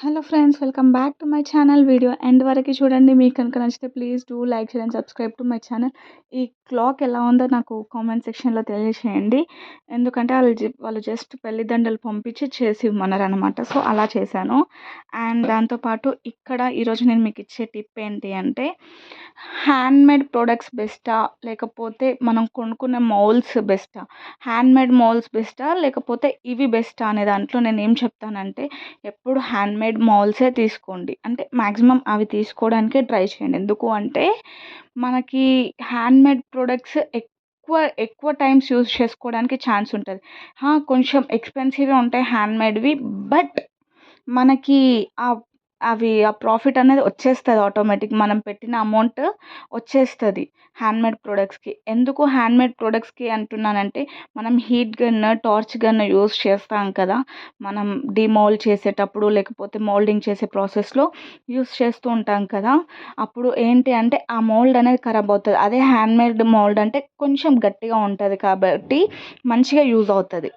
Hello friends, welcome back to my channel. Video end వరకు చూడండి. మీకు కనుక నచ్చితే please do like, share and subscribe to my channel. ఈ క్లాక్ ఎలా ఉందో నాకు కామెంట్ సెక్షన్లో తెలియజేయండి. ఎందుకంటే వాళ్ళు జస్ట్ పెళ్లి దండలు పంపించి చేసి ఇవ్వమన్నారనమాట. సో అలా చేశాను. అండ్ దాంతోపాటు ఇక్కడ ఈరోజు నేను మీకు ఇచ్చే టిప్ ఏంటి అంటే, హ్యాండ్మేడ్ ప్రొడక్ట్స్ బెస్టా, లేకపోతే మనం కొనుక్కునే మౌల్స్ బెస్టా, హ్యాండ్మేడ్ మౌల్స్ బెస్టా లేకపోతే ఇవి బెస్టా అనే దాంట్లో నేను ఏం చెప్తానంటే, ఎప్పుడు హ్యాండ్మేడ్ మౌల్సే తీసుకోండి. అంటే మ్యాక్సిమం అవి తీసుకోవడానికే ట్రై చేయండి. ఎందుకు అంటే మనకి హ్యాండ్మేడ్ ప్రొడక్ట్స్ ఎక్కువ ఎక్కువ టైమ్స్ యూజ్ చేసుకోవడానికి ఛాన్స్ ఉంటుంది. కొంచెం ఎక్స్పెన్సివ్గా ఉంటాయి హ్యాండ్మేడ్వి. బట్ మనకి ఆ ప్రాఫిట్ అనేది వచ్చేస్తుంది ఆటోమేటిక్. మనం పెట్టిన అమౌంట్ వచ్చేస్తుంది హ్యాండ్మేడ్ ప్రొడక్ట్స్కి. ఎందుకు హ్యాండ్మేడ్ ప్రొడక్ట్స్కి అంటున్నానంటే, మనం heat gun, torch gun use చేస్తాం కదా, మనం డిమోల్డ్ చేసేటప్పుడు లేకపోతే మోల్డింగ్ చేసే ప్రాసెస్లో యూస్ చేస్తూ ఉంటాం కదా. అప్పుడు ఏంటి అంటే ఆ మోల్డ్ అనేది ఖరాబ్ అవుతుంది. అదే హ్యాండ్మేడ్ మోల్డ్ అంటే కొంచెం గట్టిగా ఉంటుంది కాబట్టి మంచిగా యూజ్ అవుతుంది.